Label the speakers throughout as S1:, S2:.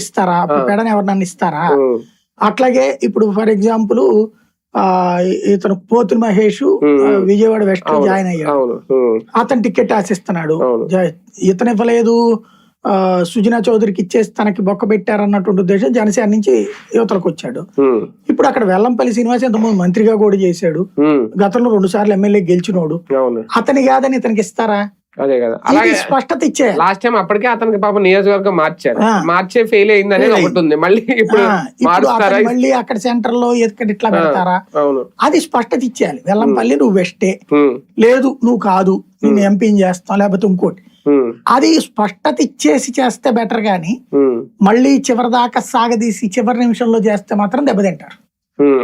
S1: ఇస్తారా, పెడని ఎవరినన్నా ఇస్తారా? అట్లాగే ఇప్పుడు ఫర్ ఎగ్జాంపుల్ ఇతను పోతుని మహేష్ విజయవాడ వెస్ట్ జాయిన్ అయ్యాడు, అతను టికెట్ ఆశిస్తున్నాడు, ఇతను ఇవ్వలేదు సుజనా చౌదరికి ఇచ్చేసి తనకి బొక్క పెట్టారన్నటువంటి ఉద్దేశం జనసేన నుంచి యువతలకు వచ్చాడు. ఇప్పుడు అక్కడ వెల్లంపల్లి శ్రీనివాస్ ఇంతకుముందు మంత్రిగా కూడా చేశాడు, గతంలో 2 సార్లు ఎమ్మెల్యే గెలిచినోడు, అతని కాదని ఇతనికి ఇస్తారా?
S2: అదే కదా, అలాగే
S1: స్పష్టత ఇచ్చే లాస్ట్
S2: టైం అప్పటికే అతనికి పాపం నియోజకవర్గం మార్చే ఫెయిల్ అయింది అనేది ఒకటి ఉంది. మళ్ళీ ఇప్పుడు
S1: మళ్ళీ అక్కడ సెంటర్ లో ఇట్లా పెడతారా? అది స్పష్టత ఇచ్చేయాలి. వెల్లంపల్లి నువ్వు వెస్టే, లేదు నువ్వు కాదు, నేను ఎంపీని చేస్తాం, లేకపోతే ఇంకోటి, అది స్పష్టత ఇచ్చేసి చేస్తే బెటర్ గాని మళ్ళీ చివరి దాకా సాగదీసి చివరి నిమిషంలో చేస్తే మాత్రం దెబ్బతింటారు.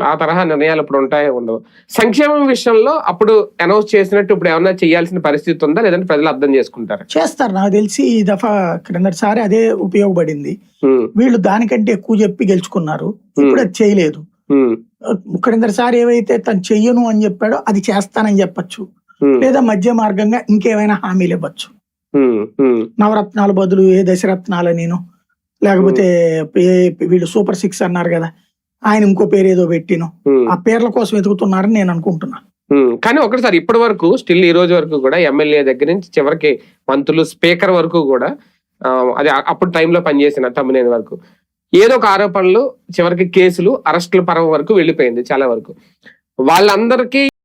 S2: ఆ తరహా నిర్ణయాలు ఇప్పుడు ఉంటాయో ఉండవు. సంక్షేమం విషయంలో అప్పుడు అనౌన్స్ చేసినట్టు ఇప్పుడు ఏమన్నా చేయాల్సిన పరిస్థితి ఉందా, లేదంటే ప్రజలు అర్థం చేసుకుంటారు?
S1: చేస్తారు, నాకు తెలిసి ఈ దఫా క్రిందటిసారి అదే ఉపయోగపడింది. వీళ్ళు దానికంటే ఎక్కువ చెప్పి గెలుచుకున్నారు, ఇప్పుడు అది చేయలేదు. క్రిందటిసారి ఏవైతే తను చెయ్యను అని చెప్పాడో అది చేస్తానని చెప్పచ్చు, లేదా మధ్య మార్గంగా ఇంకేమైనా హామీలు ఇవ్వచ్చు. నవరత్నాల బదులు ఏ దశరత్నాల నేను, లేకపోతే వీళ్ళు సూపర్ 6 అన్నారు కదా, ఆయన ఇంకో పేరు ఏదో పెట్టిను, ఆ పేర్ల కోసం వెతుకుతున్నారని నేను అనుకుంటున్నా.
S2: కానీ ఒకటిసారి ఇప్పటి వరకు స్టిల్ ఈ రోజు వరకు కూడా ఎమ్మెల్యే దగ్గర నుంచి చివరికి మంత్రులు, స్పీకర్ వరకు కూడా అది అప్పుడు టైంలో పనిచేసిన తమ్మినేని వరకు ఏదో ఒక ఆరోపణలు, చివరికి కేసులు, అరెస్టుల పరం వరకు వెళ్ళిపోయింది చాలా వరకు. వాళ్ళందరికీ